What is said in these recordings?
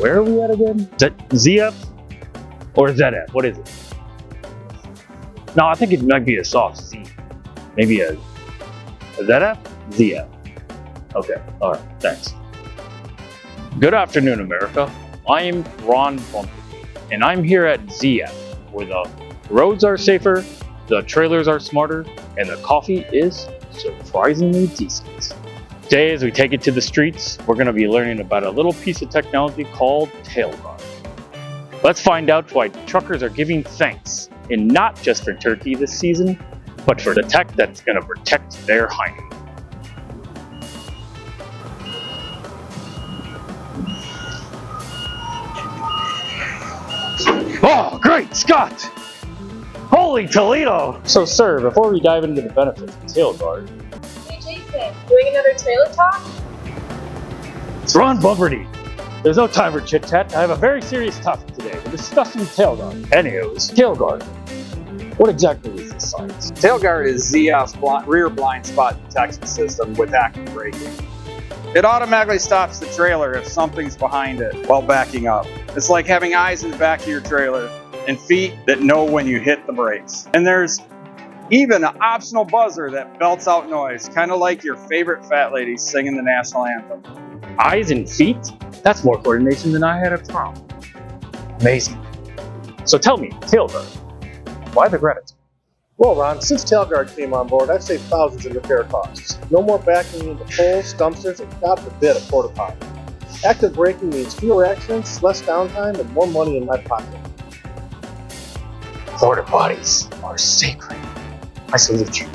Where are we at again? Is that ZF or ZF? What is it? No, I think it might be a soft Z. Maybe a ZF? ZF. Okay, alright, thanks. Good afternoon, America. I am Ron Bumperdy, and I'm here at ZF, where the roads are safer, the trailers are smarter, and the coffee is surprisingly decent. Today, as we take it to the streets, we're going to be learning about a little piece of technology called tail guard. Let's find out why truckers are giving thanks, and not just for turkey this season, but for the tech that's going to protect their hind. Oh, great Scott! Holy Toledo! So, sir, before we dive into the benefits of tail guard, Hey Jason, doing another trailer talk? it's Ron Bumperdy. There's no time for chit chat. I have a very serious topic today. We're discussing tail guard. Anyways, tail guard. What exactly is this science? Tail guard is ZF's rear blind spot detection system with active braking. It automatically stops the trailer if something's behind it while backing up. It's like having eyes in the back of your trailer and feet that know when you hit the brakes. And there's even an optional buzzer that belts out noise, kind of like your favorite fat lady singing the national anthem. Eyes and feet? That's more coordination than I had at prom. Amazing. So tell me, tail guard, why the gratitude? Well, Ron, since TailGuard came on board, I've saved thousands in repair costs. No more backing into poles, dumpsters, and God forbid a porta potty. Active braking means fewer accidents, less downtime, and more money in my pocket. Porta potties are sacred. I salute you.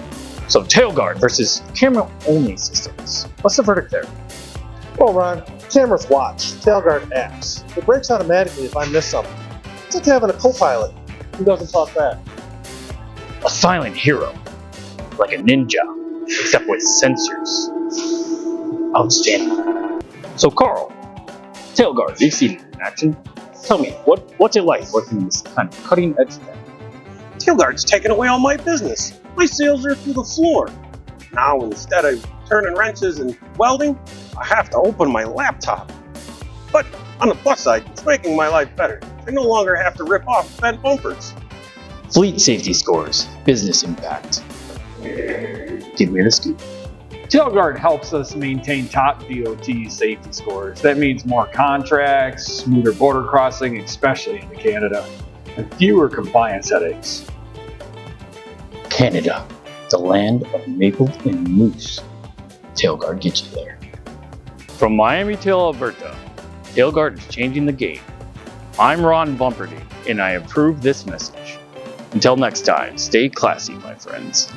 So tail guard versus camera-only systems. What's the verdict there? Well, Ron, cameras watch, TailGuard acts. It brakes automatically if I miss something. It's like having a co-pilot who doesn't talk back. A silent hero, like a ninja, except with sensors. Outstanding. So Carl, tail guard, you've seen it in action. Tell me, what's it like working this kind of cutting edge tech? TailGuard's taken away all my business. My sales are through the floor. Now, instead of turning wrenches and welding, I have to open my laptop. But on the plus side, it's making my life better. I no longer have to rip off bent bumpers. Fleet safety scores, business impact. Give me the scoop. Tail guard helps us maintain top DOT safety scores. That means more contracts, smoother border crossing, especially into Canada, and fewer compliance headaches. Canada, the land of maple and moose. Tailguard gets you there. From Miami to Alberta, Tailguard is changing the game. I'm Ron Bumperdy, and I approve this message. Until next time, stay classy, my friends.